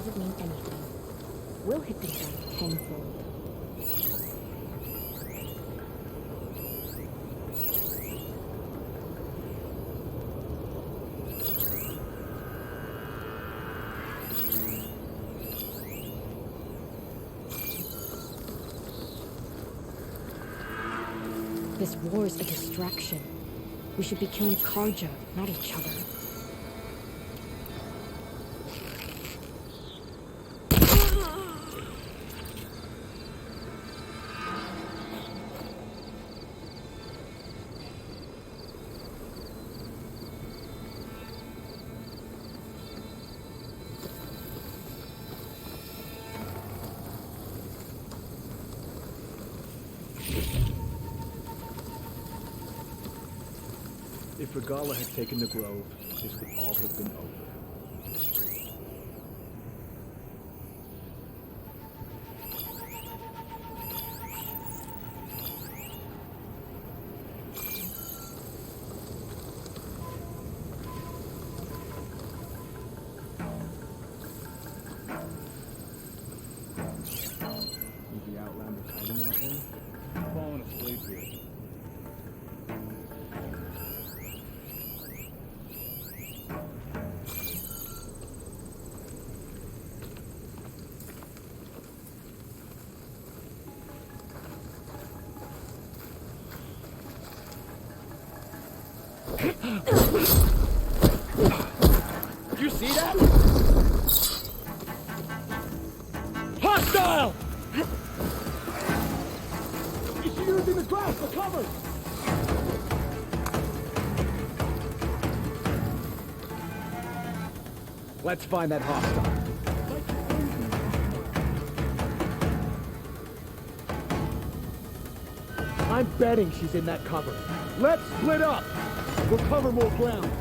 doesn't mean anything. We'll hit them back tenfold. This war is a distraction. We should be killing Karja, not each other. If Regala had taken the grove, this would all have been over. Is the Outlander hiding out there? I'm falling asleep here. You see that? Hostile! He's using the grass for cover! Let's find that hostile. I'm betting she's in that cover. Let's split up! We'll cover more ground.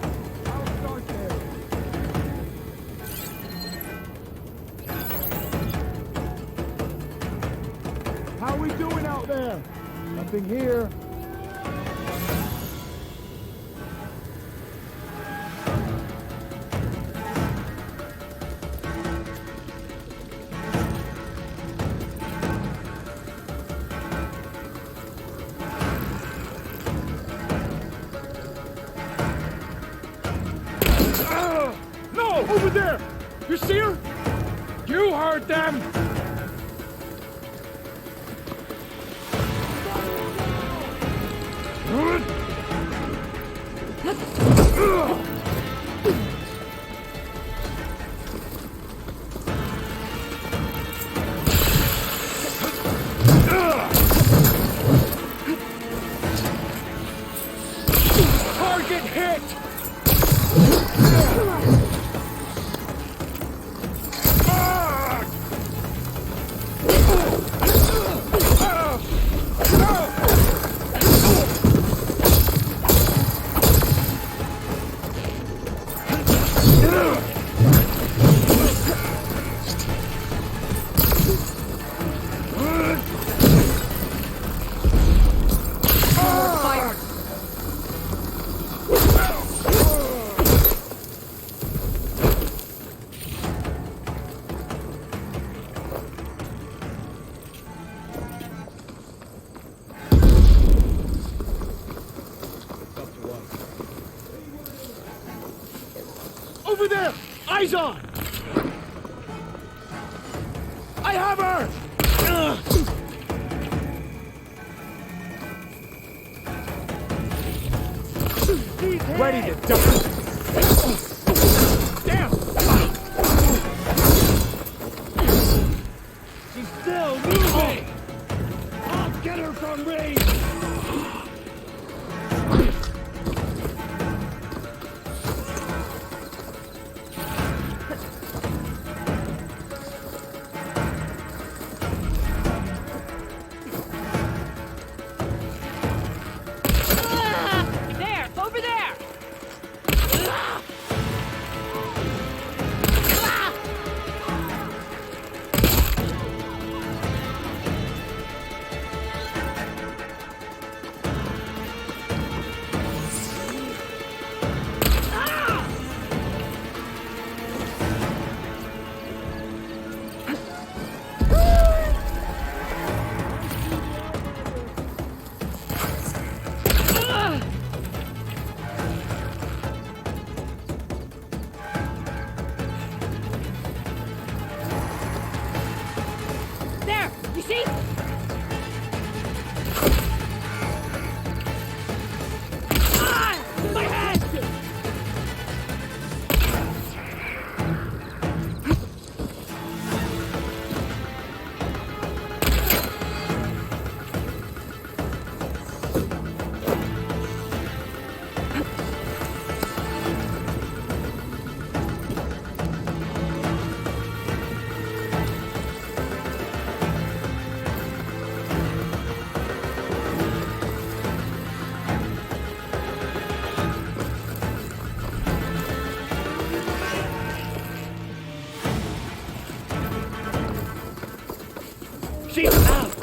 I'll start there. How we doing out there? Nothing here. Over there! You see her? You heard them! Target hit! Over there! Eyes on! I have her! Ready to die! Damn! She's still moving! I'll get her from range! See? Ah! My head! She's out!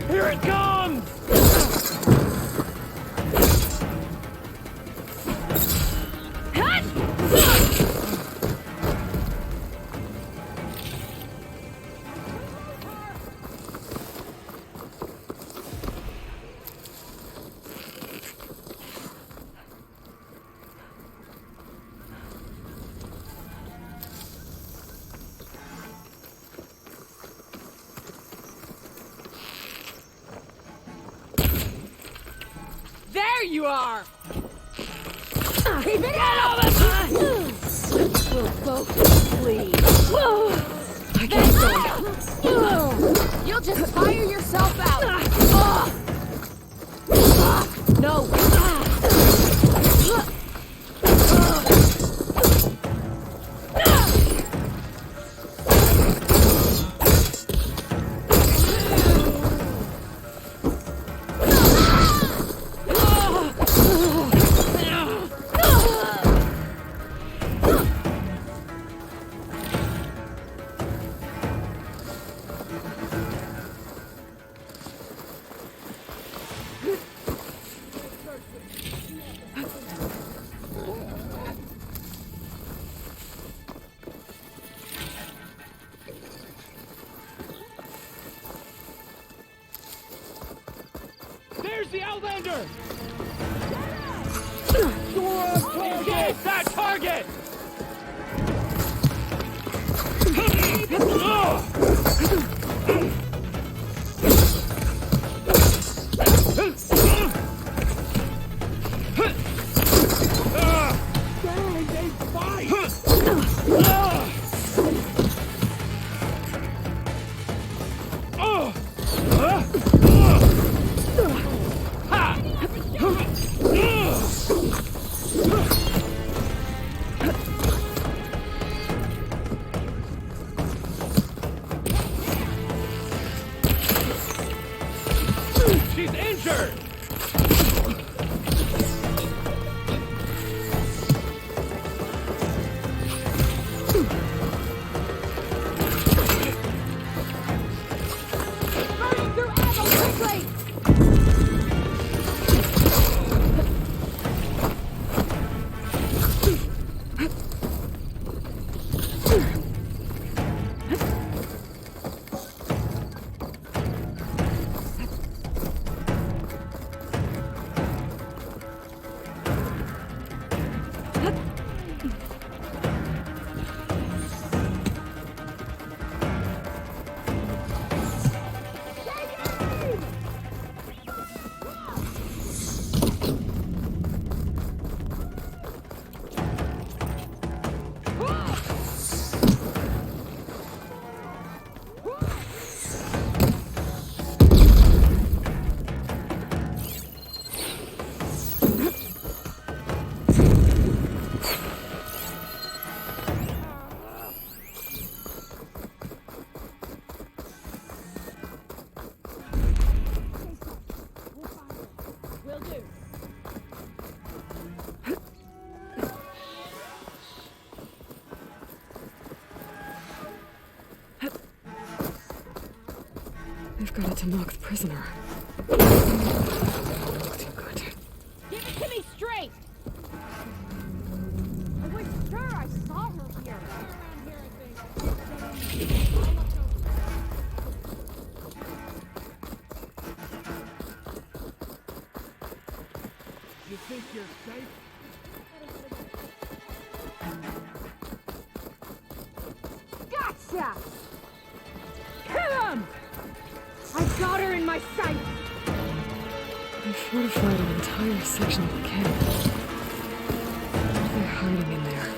Here it comes! There you are! Keep it out! We'll both bleed. I can't go. You'll just tire yourself out. No. There's the Outlander! Get that target! Dang, they fight! She's injured! Burning through ammo quickly! They've got it to knock the prisoner. Too good. Give it to me straight! I was sure I saw her here. You think you're safe? Misja! Kill him! I've got her in my sight! They fortified an entire section of the camp. They're hiding in there.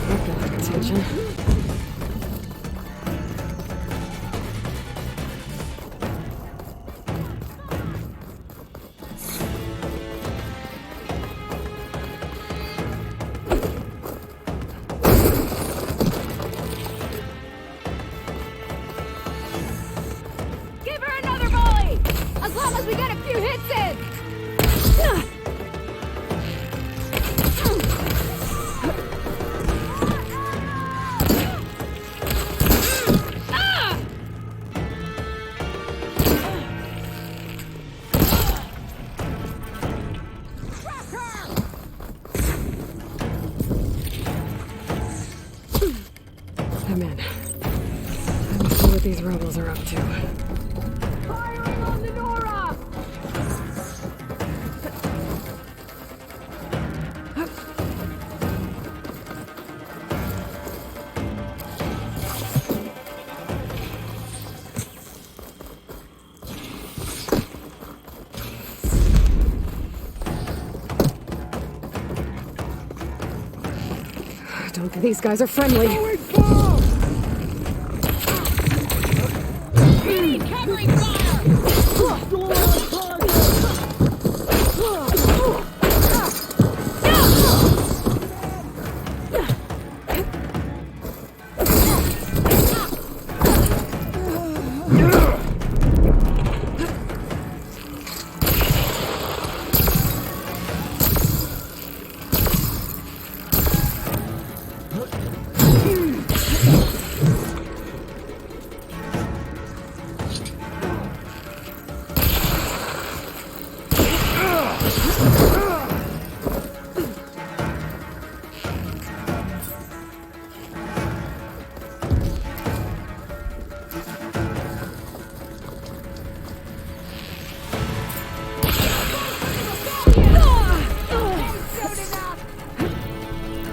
That got our attention. Give her another volley! As long as we get a few hits in! I'm in. Let's see what these rebels are up to. Firing on the Nora! I don't think these guys are friendly. Need covering fire!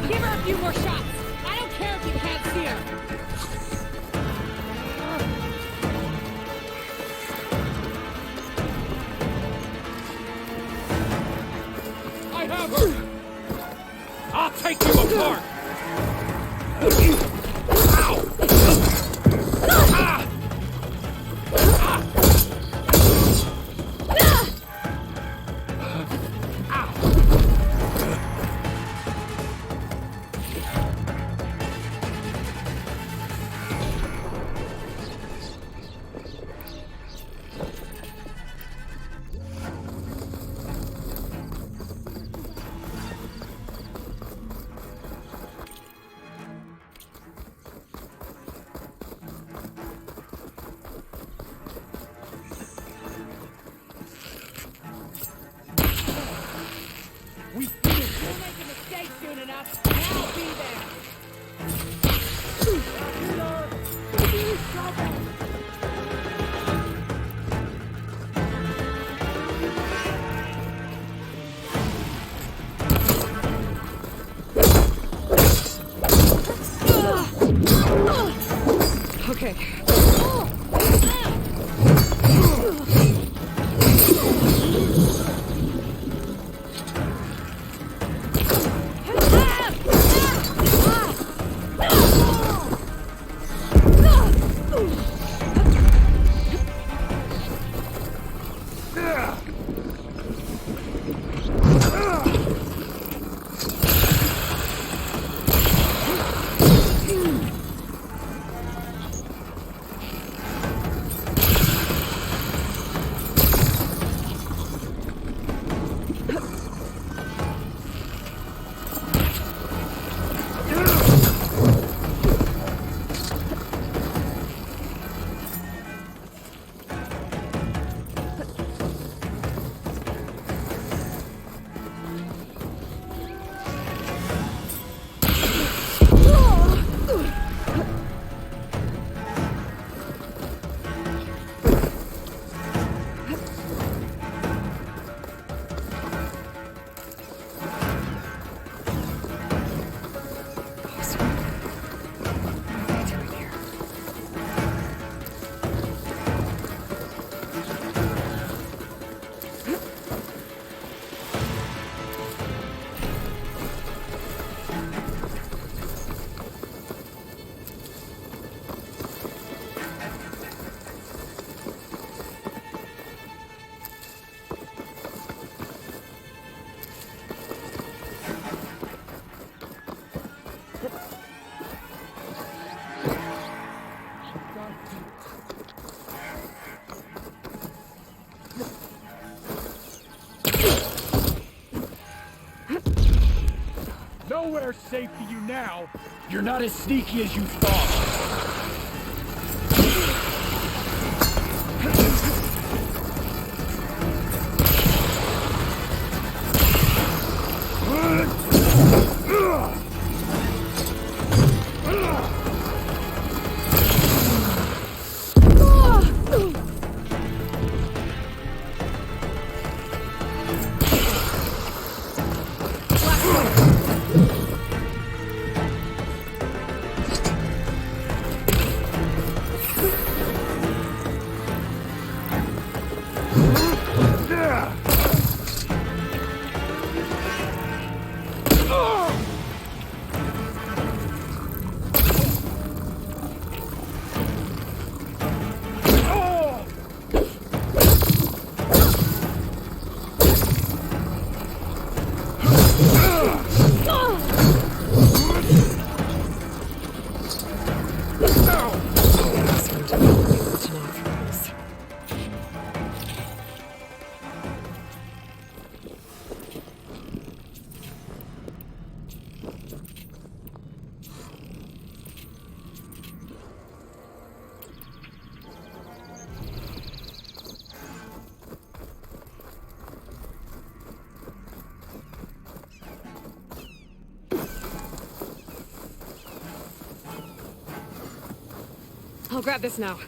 Give her a few more shots! I don't care if you can't see her! I have her! I'll take you apart! nowhere's safe to you now. You're not as sneaky as you thought. I'll grab this now.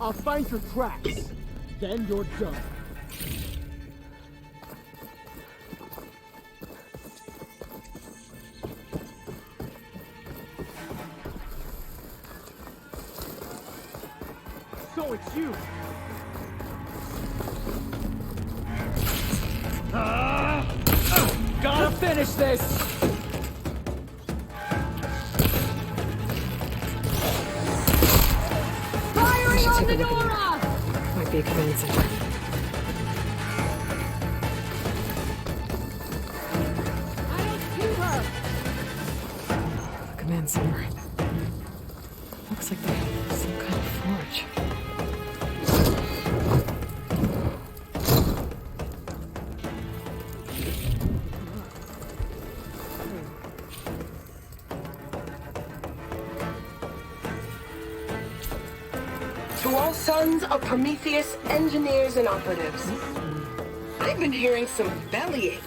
I'll find your tracks. Then you're done. So it's you. Gotta finish this. On the Nora! Might be a command center. I don't see her! A command center. Looks like they have some kind of forge. To all sons of Prometheus, engineers and operatives. I've been hearing some bellyaching,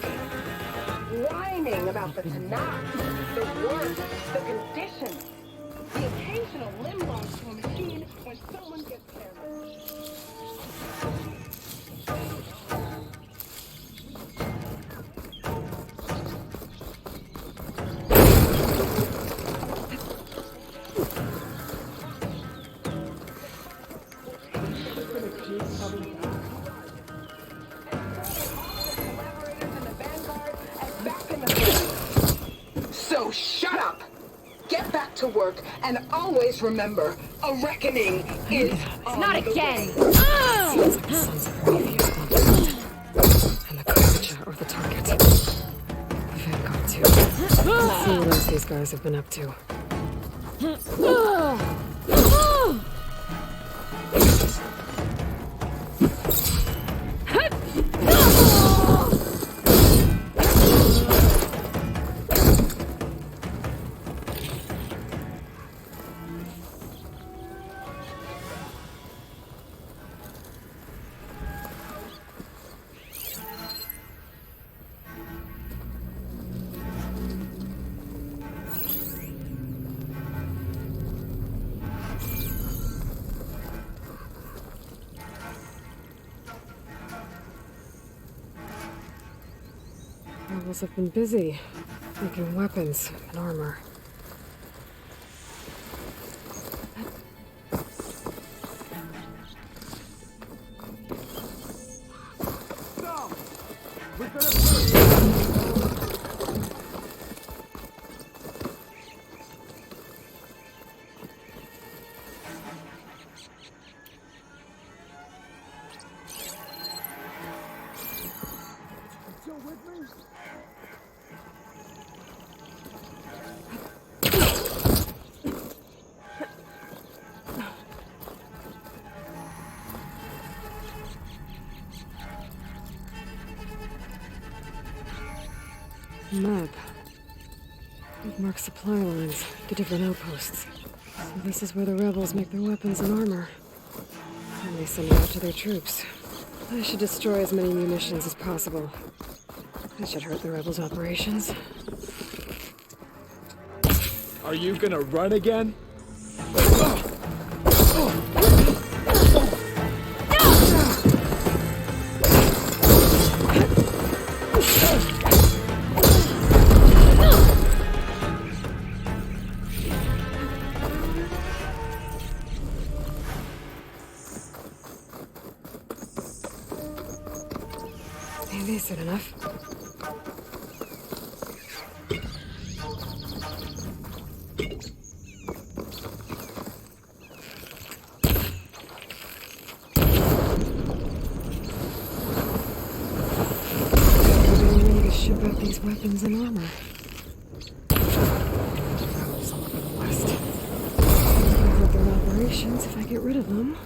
whining about the Tanakh, the work, the conditions, the occasional limb loss to a machine when someone gets careless. So shut up! Get back to work and always remember, a reckoning is on Not the again! way. Seems like the sons of Prometheus want it. And the Kaiser or the target. The Vanguard too. Let's see what else these guys have been up to. Rebels have been busy, making weapons and armor. We're gonna still with me? Map. It marks supply lines, the different outposts. So this is where the rebels make their weapons and armor. And they send it out to their troops. I should destroy as many munitions as possible. That should hurt the rebels' operations. Are you gonna run again? Maybe this is enough. Ship out these weapons and armor. Rebels all over the west. I'll hurt their operations if I get rid of them.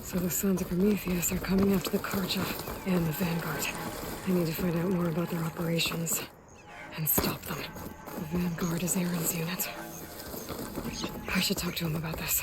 So the Sons of Prometheus are coming after the Karja and the Vanguard. I need to find out more about their operations and stop them. The Vanguard is Aaron's unit. I should talk to him about this.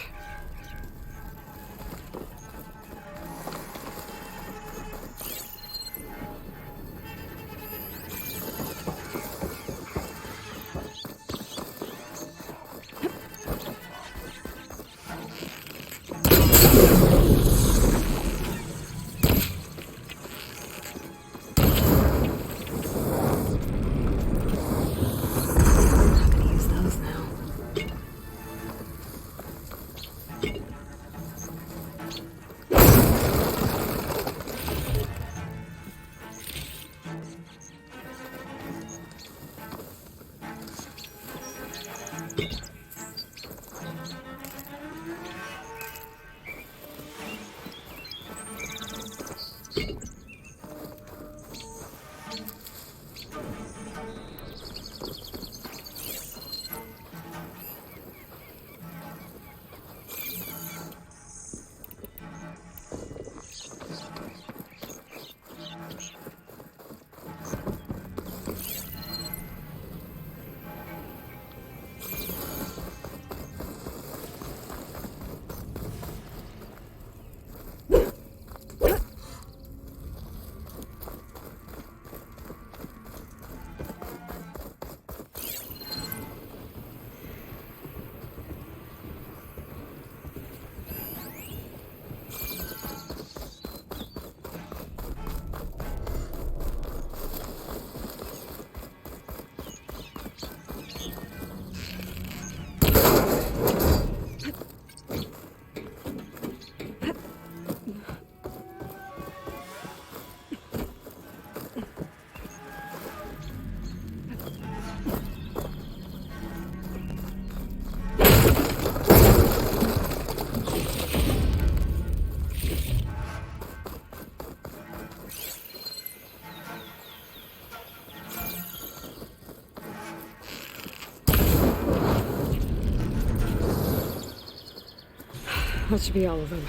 That should be all of them.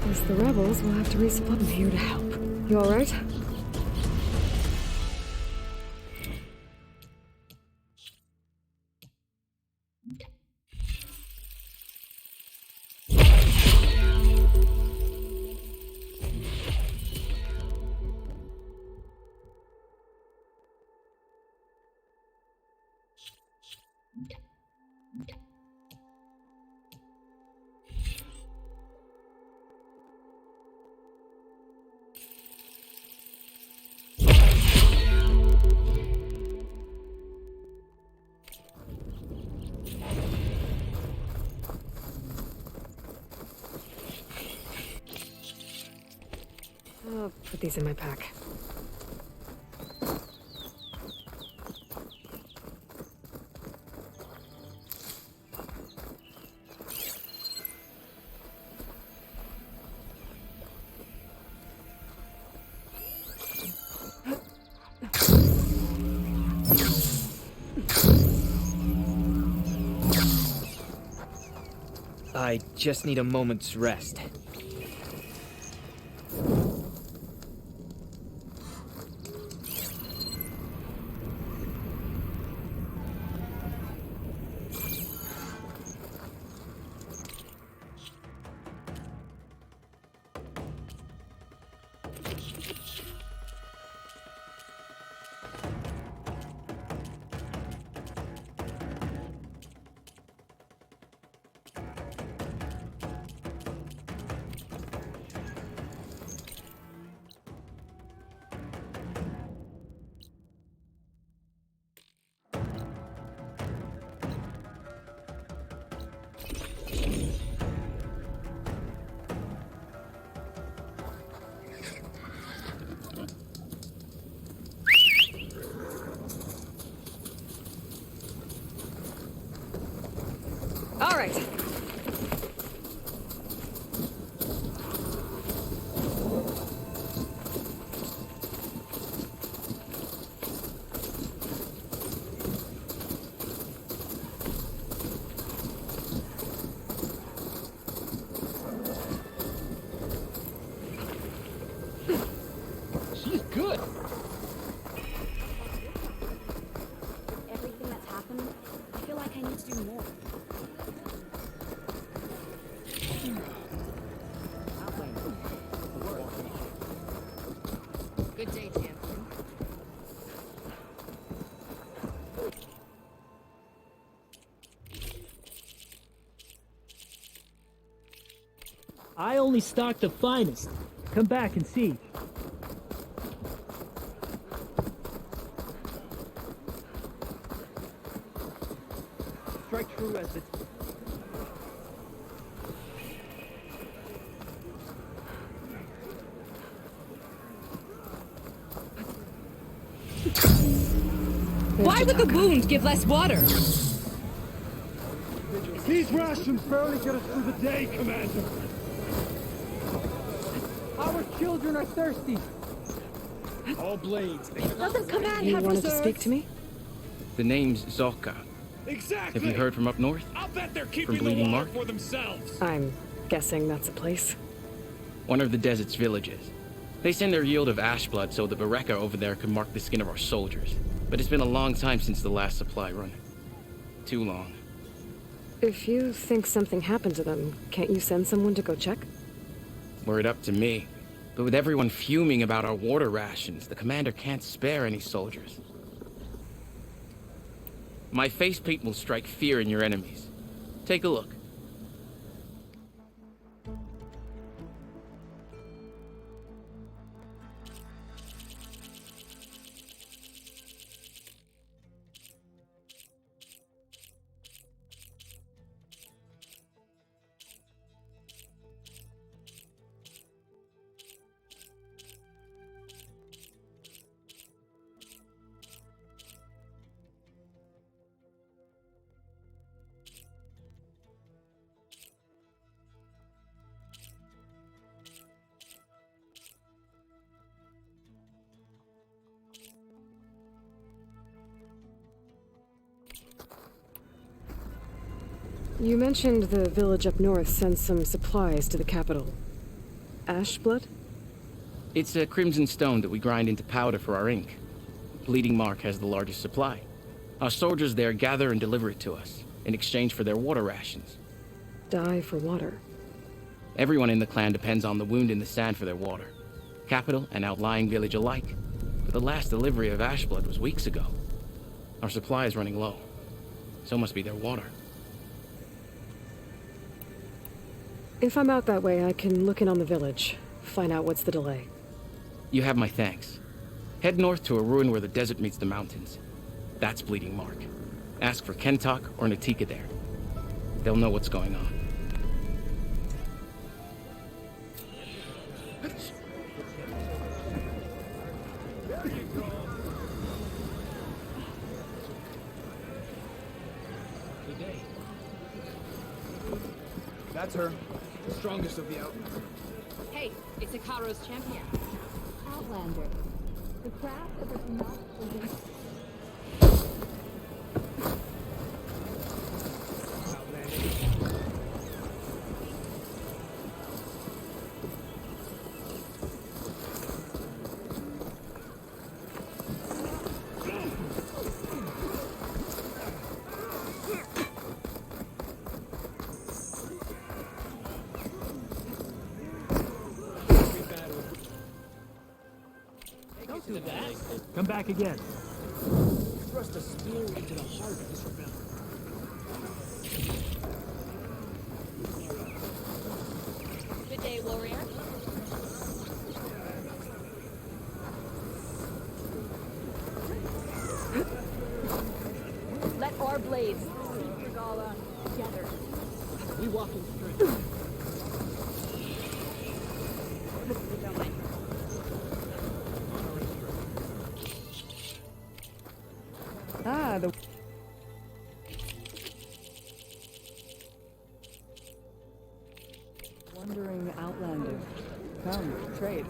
Guess the rebels will have to resupply. I'm here to help. You alright? I'll put these in my pack. I just need a moment's rest. All right. She's good. Everything that's happened, I feel like I need to do more. Good day, champion. I only stock the finest. Come back and see. Strike true as it. Why would the wound give less water? These rations barely get us through the day, Commander. Our children are thirsty. All blades. Doesn't command You have wanted to reserves? speak to me? The name's Zorka. Exactly. Have you heard from up north? I'll bet they're From keeping the Bleeding water Mark? for themselves. I'm guessing that's a place. One of the desert's villages. They send their yield of ash blood so the Bereka over there can mark the skin of our soldiers. But it's been a long time since the last supply run. Too long. If you think something happened to them, can't you send someone to go check? Were it up to me. But with everyone fuming about our water rations, the commander can't spare any soldiers. My facepaint will strike fear in your enemies. Take a look. You mentioned the village up north sends some supplies to the capital. Ashblood? It's a crimson stone that we grind into powder for our ink. Bleeding Mark has the largest supply. Our soldiers there gather and deliver it to us, in exchange for their water rations. Die for water. Everyone in the clan depends on the wound in the sand for their water. Capital and outlying village alike. But the last delivery of Ashblood was weeks ago. Our supply is running low. So must be their water. If I'm out that way, I can look in on the village, find out what's the delay. You have my thanks. Head north to a ruin where the desert meets the mountains. That's Bleeding Mark. Ask for Kentok or Natika there. They'll know what's going on. That's her. The strongest of the outlaws. Hey, it's Ikaro's champion. Outlander. The craft of a not Come back again. Thrust a spear into the heart of this rebellion. Good day, warrior. Let our blades seek Regala together. We walk in strength. Ah, the... Wandering outlander. Come, trade.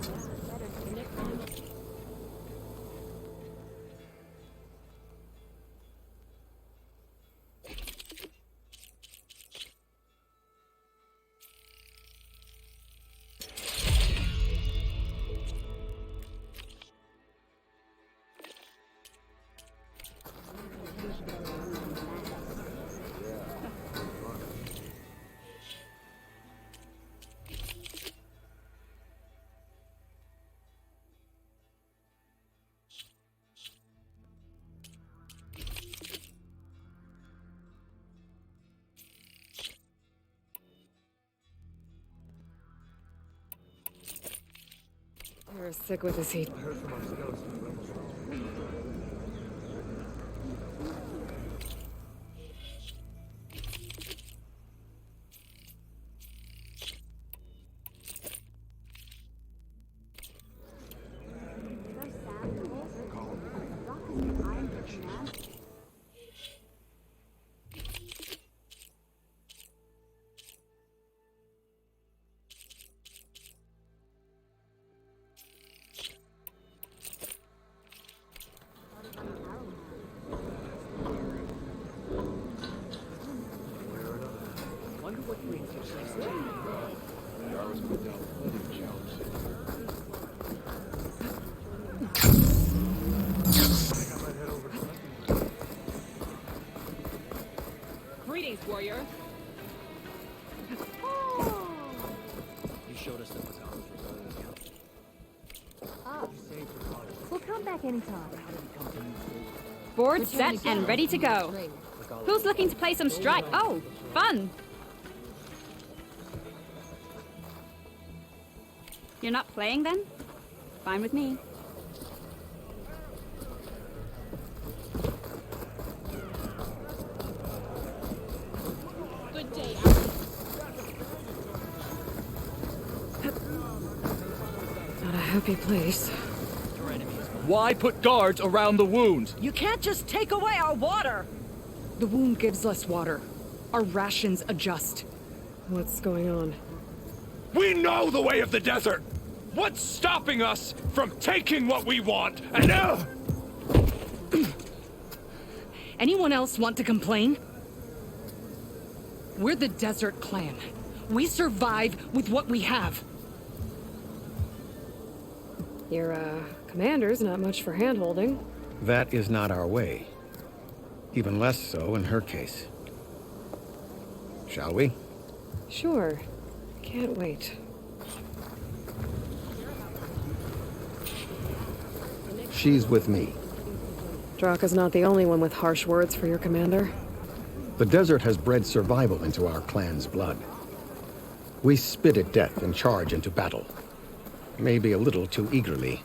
You're sick with this heat. Greetings, warrior. You showed us that was ours. We'll come back anytime. Board, set, and ready to go. Who's looking to play some strike? Oh, fun! You're not playing then? Fine with me. Good day. Not a happy place. Why put guards around the wound? You can't just take away our water! The wound gives less water. Our rations adjust. What's going on? We know the way of the desert! What's stopping us from taking what we want and Anyone else want to complain? We're the Desert Clan. We survive with what we have. Your, commander's not much for hand-holding. That is not our way. Even less so in her case. Shall we? Sure. Can't wait. She's with me. Draka's not the only one with harsh words for your commander. The desert has bred survival into our clan's blood. We spit at death and charge into battle. Maybe a little too eagerly.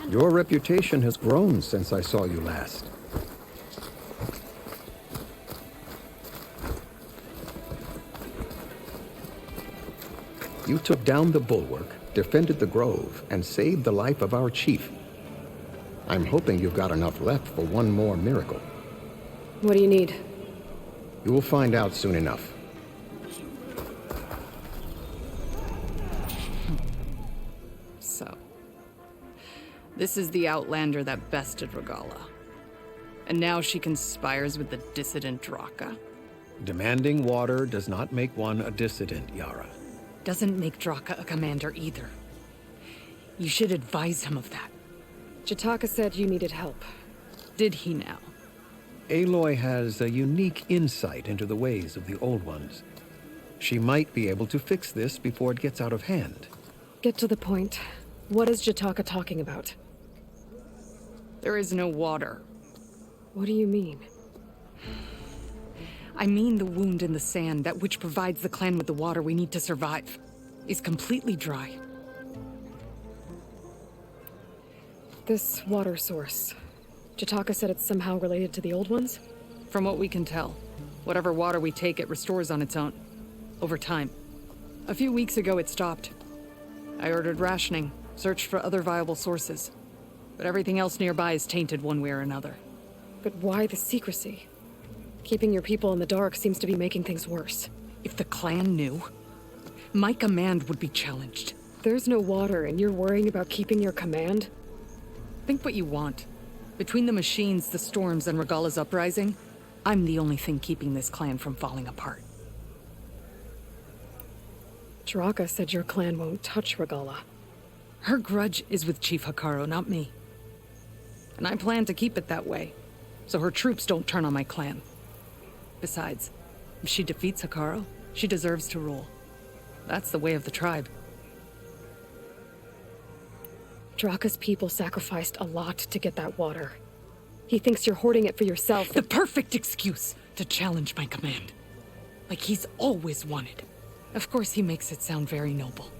Your reputation has grown since I saw you last. You took down the bulwark, defended the grove, and saved the life of our chief. I'm hoping you've got enough left for one more miracle. What do you need? You will find out soon enough. So, this is the Outlander that bested Regalla. And now she conspires with the dissident Draka. Demanding water does not make one a dissident, Yara. Doesn't make Draka a commander either. You should advise him of that. Jataka said you needed help. Did he now? Aloy has a unique insight into the ways of the Old Ones. She might be able to fix this before it gets out of hand. Get to the point. What is Jataka talking about? There is no water. What do you mean? I mean the wound in the sand, that which provides the clan with the water we need to survive, is completely dry. This water source. Jataka said it's somehow related to the Old Ones? From what we can tell, whatever water we take, it restores on its own. Over time. A few weeks ago, it stopped. I ordered rationing, searched for other viable sources. But everything else nearby is tainted one way or another. But why the secrecy? Keeping your people in the dark seems to be making things worse. If the clan knew, my command would be challenged. There's no water and you're worrying about keeping your command? Think what you want. Between the machines, the storms, and Regalla's uprising, I'm the only thing keeping this clan from falling apart. Draka said your clan won't touch Regalla. Her grudge is with Chief Hekarro, not me. And I plan to keep it that way, so her troops don't turn on my clan. Besides, if she defeats Hekarro, she deserves to rule. That's the way of the tribe. Draka's people sacrificed a lot to get that water. He thinks you're hoarding it for yourself. The perfect excuse to challenge my command. Like he's always wanted. Of course he makes it sound very noble.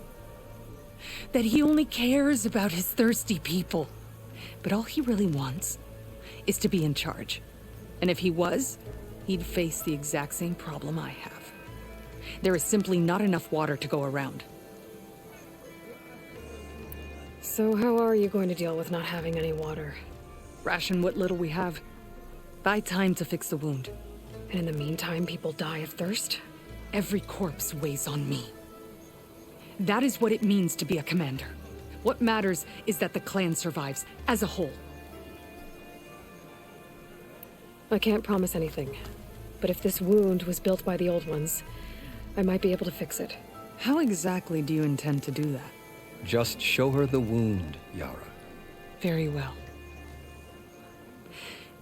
That he only cares about his thirsty people. But all he really wants is to be in charge. And if he was, he'd face the exact same problem I have. There is simply not enough water to go around. So how are you going to deal with not having any water? Ration what little we have. Buy time to fix the wound. And in the meantime, people die of thirst? Every corpse weighs on me. That is what it means to be a commander. What matters is that the clan survives as a whole. I can't promise anything. But if this wound was built by the Old Ones, I might be able to fix it. How exactly do you intend to do that? Just show her the wound, Yara. Very well.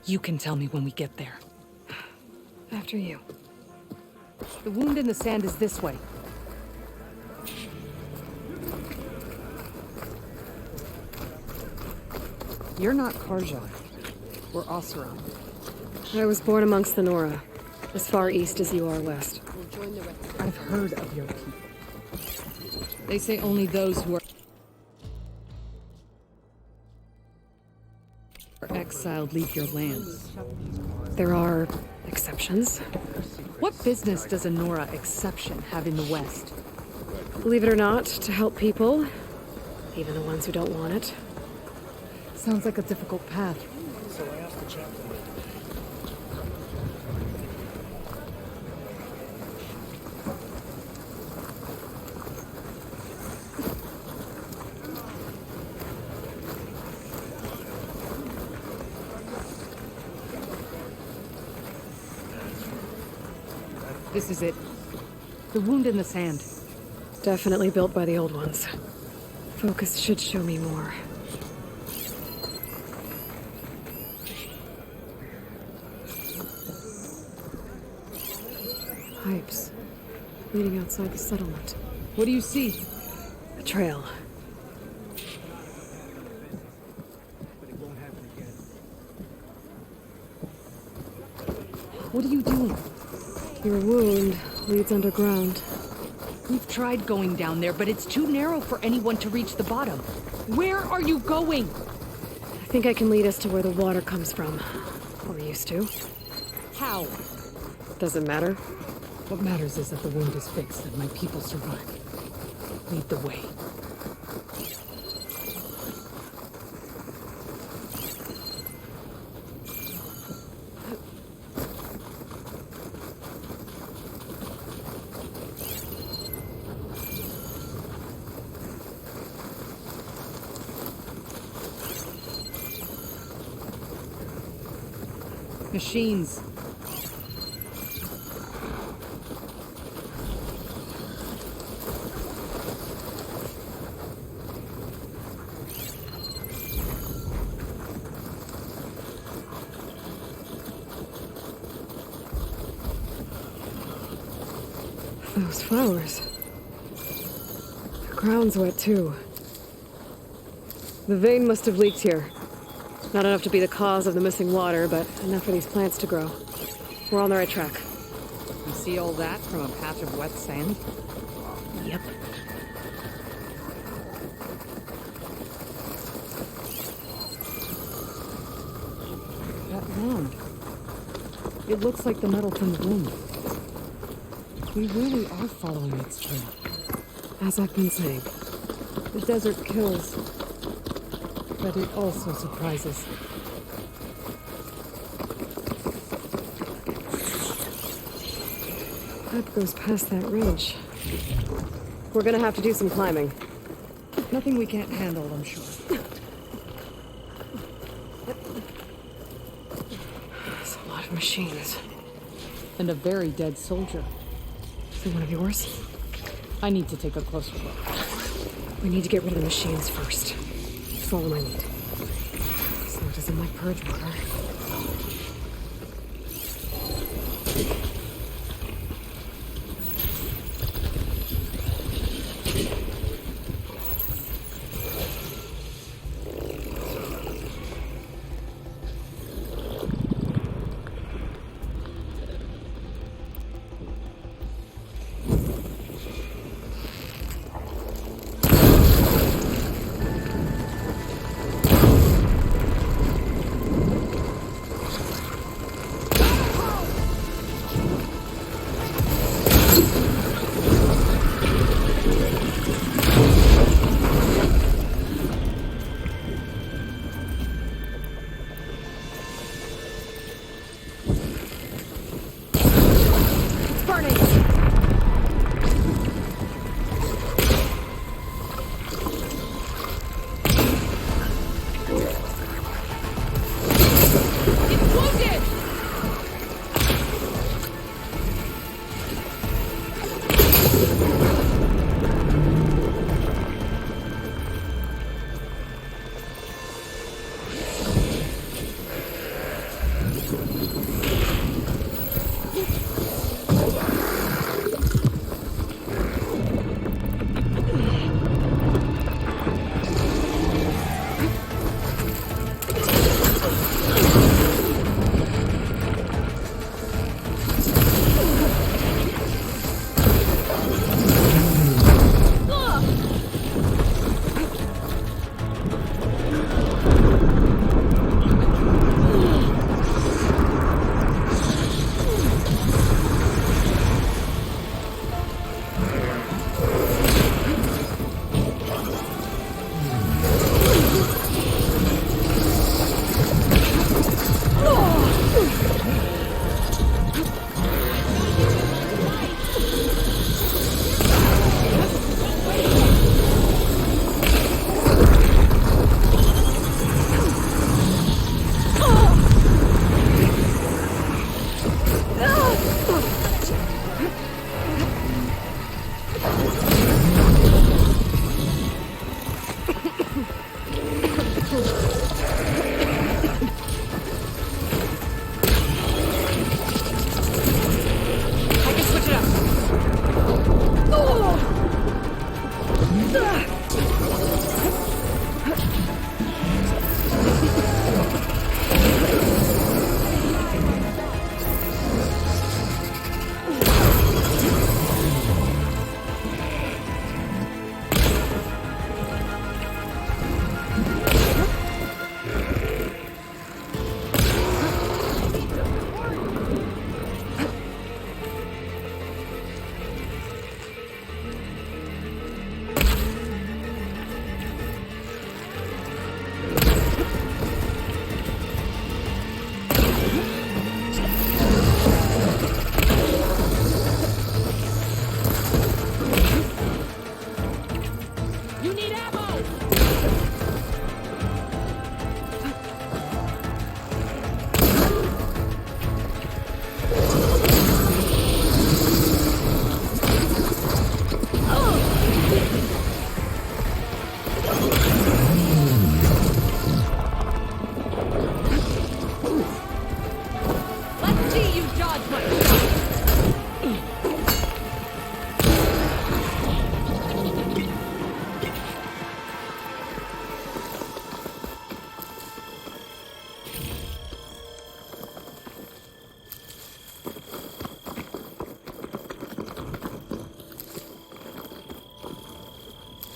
You can tell me when we get there. After you. The wound in the sand is this way. You're not Karja. We're Oseram. I was born amongst the Nora, as far east as you are west. I've heard of your people. They say only those who are exiled leave your land. There are exceptions. What business does a Nora exception have in the West? Believe it or not, to help people, even the ones who don't want it. Sounds like a difficult path. So I asked the chaplain. This is it. The wound in the sand. Definitely built by the old ones. Focus should show me more. Pipes. Leading outside the settlement. What do you see? A trail. What are you doing? Your wound leads underground. We've tried going down there, but it's too narrow for anyone to reach the bottom. Where are you going? I think I can lead us to where the water comes from. Or used to. How? Doesn't matter. What matters is that the wound is fixed and my people survive. Lead the way. Machines. Those flowers. The ground's wet too. The vein must have leaked here. Not enough to be the cause of the missing water, but enough for these plants to grow. We're on the right track. You see all that from a patch of wet sand? Yep. That mound. It looks like the metal from the wound. We really are following its trail. As I've been saying. The desert kills, but it also surprises. That goes past that ridge. We're gonna have to do some climbing. Nothing we can't handle, I'm sure. There's a lot of machines. And a very dead soldier. Is it one of yours? I need to take a closer look. We need to get rid of the machines first. Follow my lead. So it doesn't like purge water.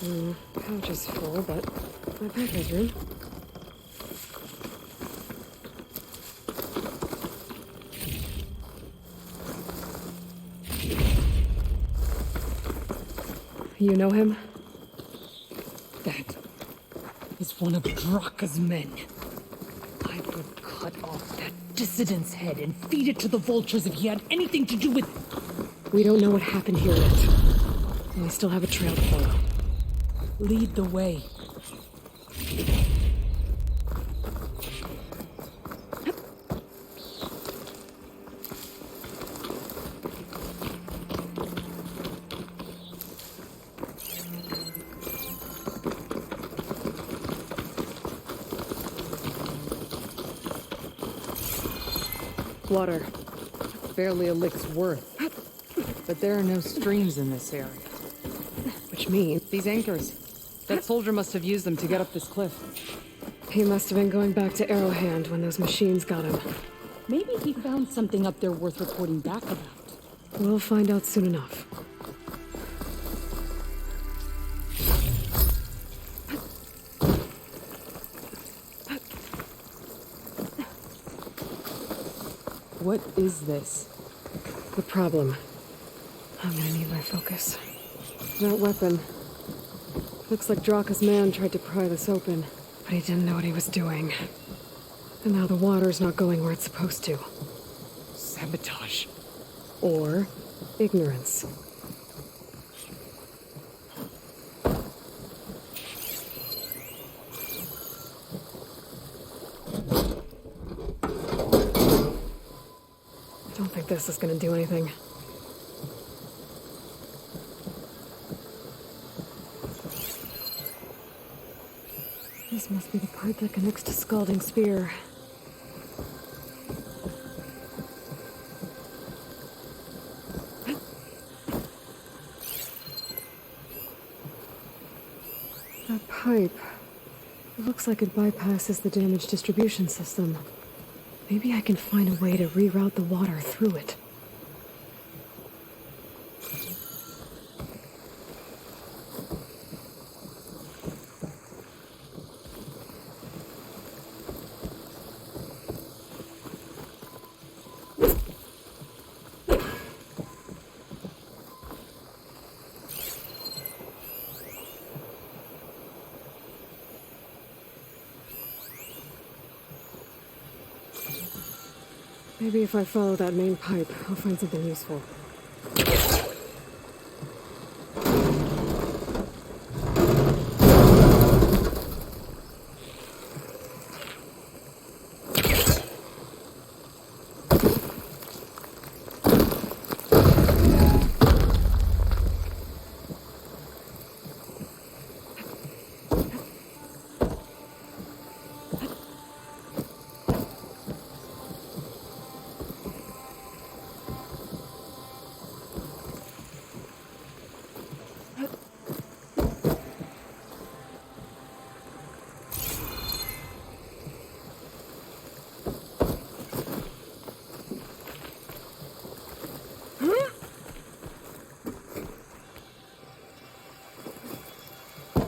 Pouch is full, but my pack has room. You know him? That is one of Draka's men. I would cut off that dissident's head and feed it to the vultures if he had anything to do with... We don't know what happened here yet. And we still have a trail to follow. Lead the way. Water. Barely a lick's worth. But there are no streams in this area. Which means... These anchors. That soldier must have used them to get up this cliff. He must have been going back to Arrowhand when those machines got him. Maybe he found something up there worth reporting back about. We'll find out soon enough. What is this? The problem. I'm gonna need my focus. That weapon. Looks like Draka's man tried to pry this open, but he didn't know what he was doing. And now the water's not going where it's supposed to. Sabotage. Or ignorance. I don't think this is gonna do anything. This must be the part that connects to Scalding Spear. That pipe. It looks like it bypasses the damaged distribution system. Maybe I can find a way to reroute the water through it. Maybe if I follow that main pipe, I'll find something useful.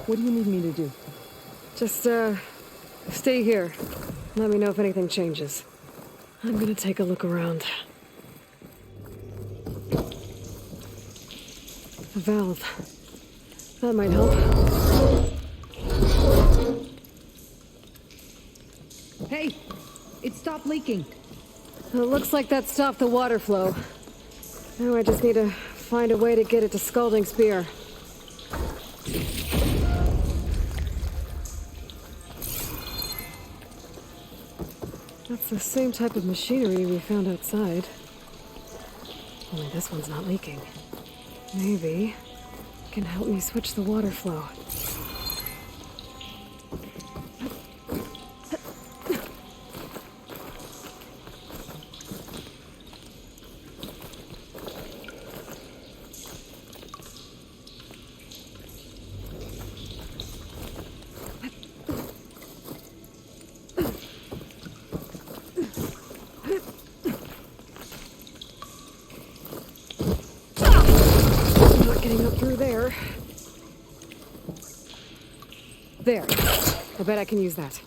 What do you need me to do? Just, stay here. Let me know if anything changes. I'm gonna take a look around. A valve. That might help. Hey! It stopped leaking. It looks like that stopped the water flow. Now I just need to find a way to get it to Scalding Spear. That's the same type of machinery we found outside. Only this one's not leaking. Maybe it can help me switch the water flow. There. I bet I can use that.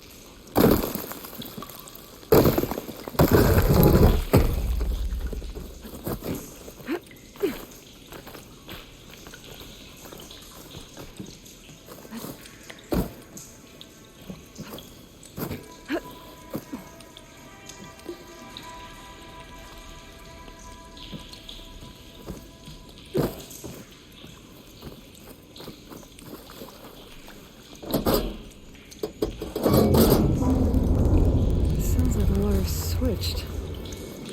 Switched.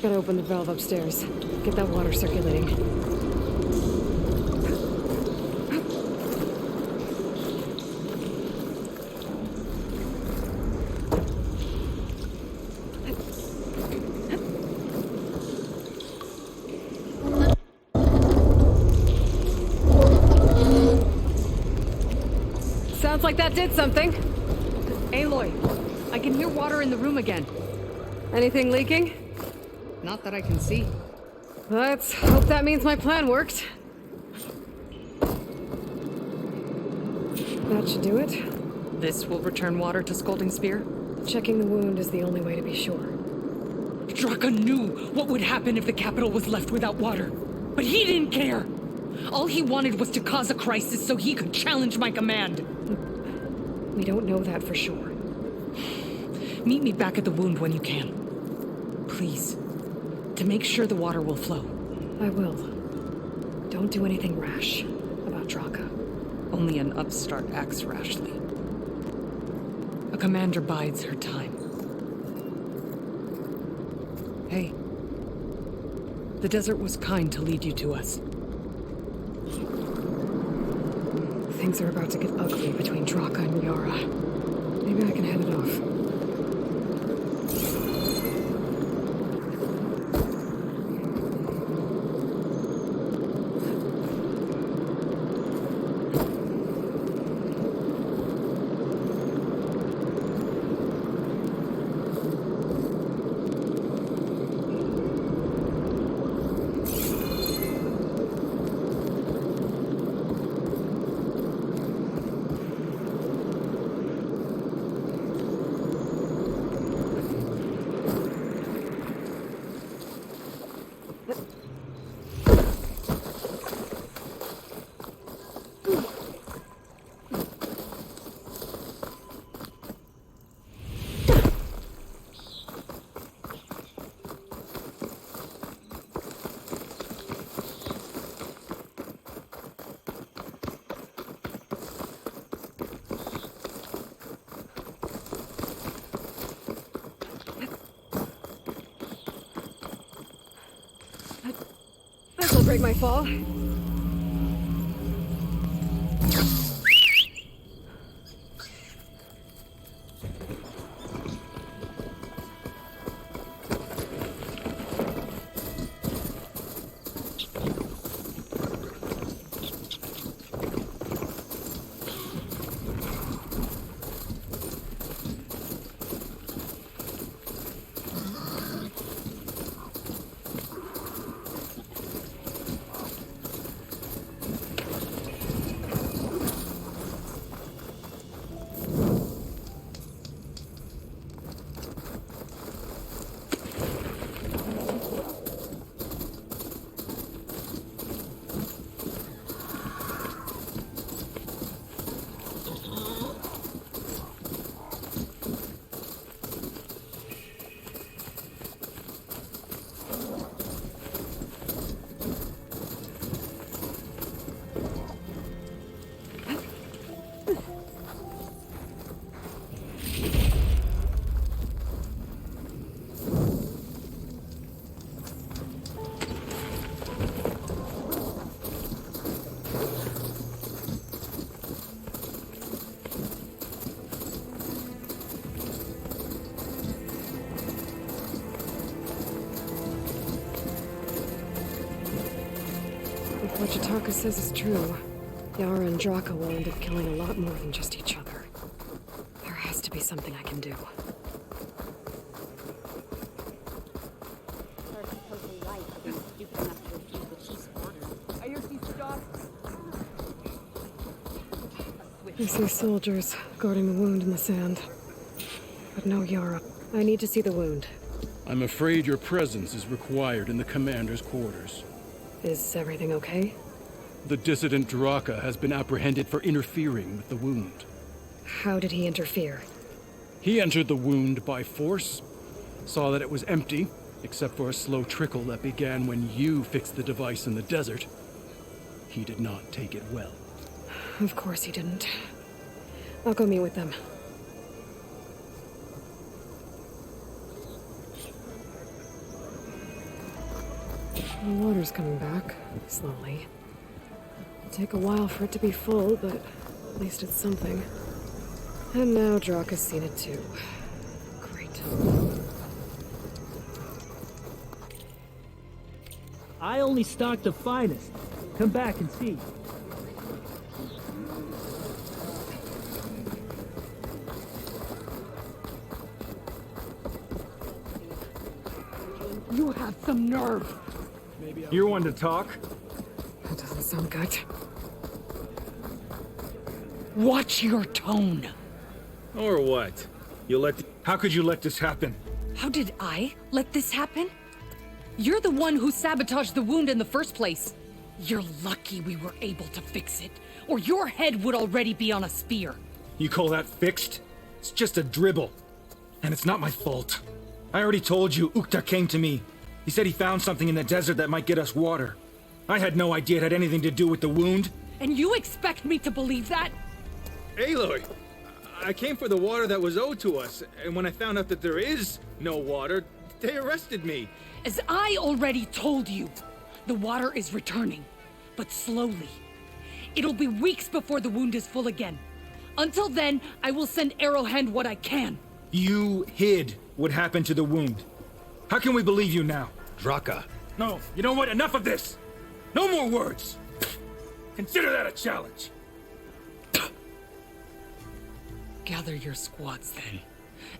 Gotta open the valve upstairs. Get that water circulating. Sounds like that did something. Aloy, I can hear water in the room again. Anything leaking? Not that I can see. Let's hope that means my plan worked. That should do it. This will return water to Scalding Spear? Checking the wound is the only way to be sure. Draka knew what would happen if the capital was left without water. But he didn't care! All he wanted was to cause a crisis so he could challenge my command. We don't know that for sure. Meet me back at the wound when you can. Please. To make sure the water will flow. I will. Don't do anything rash about Draka. Only an upstart acts rashly. A commander bides her time. Hey. The desert was kind to lead you to us. Things are about to get ugly between Draka and Yara. Maybe I can head it off. This'll break my fall. What Jataka says is true. Yara and Draka will end up killing a lot more than just each other. There has to be something I can do. I see soldiers guarding the wound in the sand. But no Yara. I need to see the wound. I'm afraid your presence is required in the commander's quarters. Is everything okay? The dissident Draka has been apprehended for interfering with the wound. How did he interfere? He entered the wound by force, saw that it was empty, except for a slow trickle that began when you fixed the device in the desert. He did not take it well. Of course he didn't. I'll go meet with them. The water's coming back, slowly. It'll take a while for it to be full, but at least it's something. And now Draka's seen it too. Great. I only stocked the finest. Come back and see. You have some nerve. You're one to talk? That doesn't sound good. Watch your tone. Or what? How could you let this happen? How did I let this happen? You're the one who sabotaged the wound in the first place. You're lucky we were able to fix it, or your head would already be on a spear. You call that fixed? It's just a dribble. And it's not my fault. I already told you, Ukta came to me. He said he found something in the desert that might get us water. I had no idea it had anything to do with the wound. And you expect me to believe that? Aloy, I came for the water that was owed to us, and when I found out that there is no water, they arrested me. As I already told you, the water is returning, but slowly. It'll be weeks before the wound is full again. Until then, I will send Arrowhand what I can. You hid what happened to the wound. How can we believe you now? Draka. No, you know what? Enough of this! No more words! Consider that a challenge. Gather your squads then,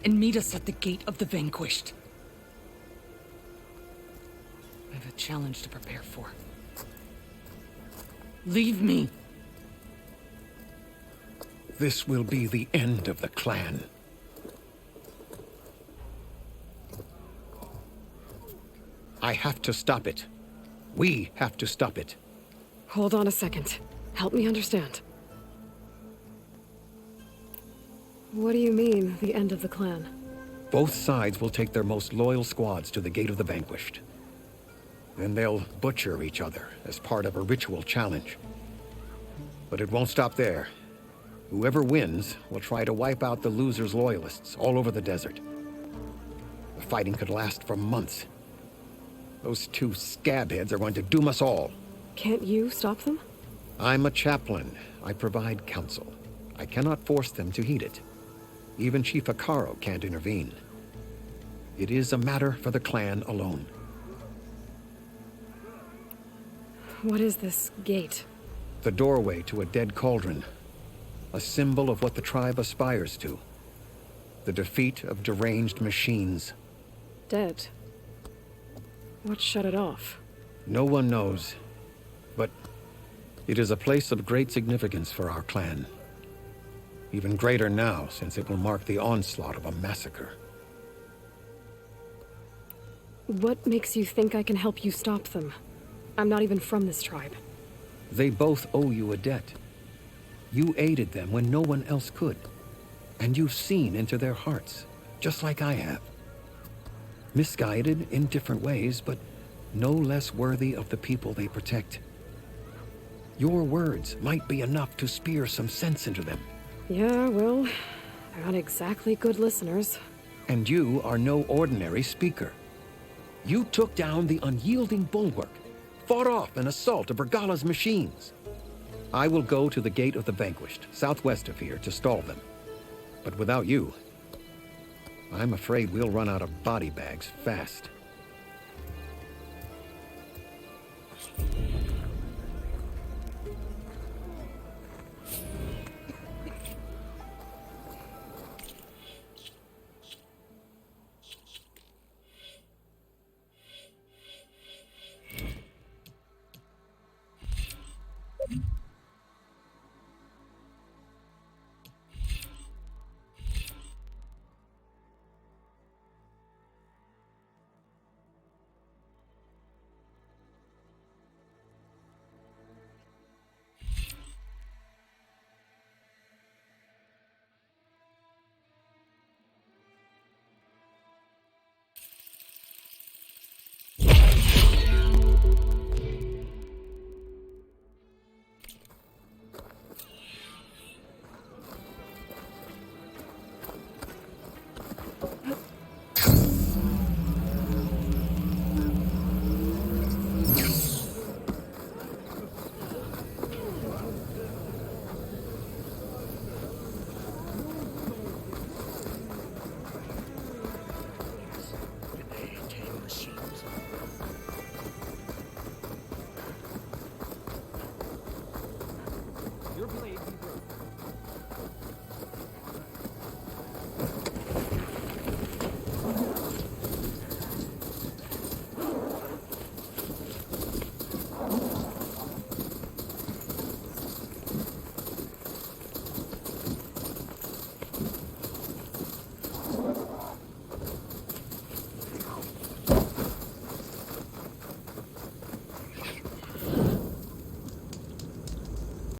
and meet us at the Gate of the Vanquished. I have a challenge to prepare for. Leave me. This will be the end of the clan. I have to stop it. We have to stop it. Hold on a second. Help me understand. What do you mean, the end of the clan? Both sides will take their most loyal squads to the Gate of the Vanquished. Then they'll butcher each other as part of a ritual challenge. But it won't stop there. Whoever wins will try to wipe out the loser's loyalists all over the desert. The fighting could last for months. Those two scabheads are going to doom us all. Can't you stop them? I'm a chaplain. I provide counsel. I cannot force them to heed it. Even Chief Akaro can't intervene. It is a matter for the clan alone. What is this gate? The doorway to a dead cauldron. A symbol of what the tribe aspires to. The defeat of deranged machines. Dead. What shut it off? No one knows. But it is a place of great significance for our clan. Even greater now, since it will mark the onslaught of a massacre. What makes you think I can help you stop them? I'm not even from this tribe. They both owe you a debt. You aided them when no one else could. And you've seen into their hearts, just like I have. Misguided in different ways, but no less worthy of the people they protect. Your words might be enough to spear some sense into them. Yeah, well, they're not exactly good listeners. And you are no ordinary speaker. You took down the unyielding bulwark, fought off an assault of Regala's machines. I will go to the Gate of the Vanquished, southwest of here, to stall them. But without you, I'm afraid we'll run out of body bags fast.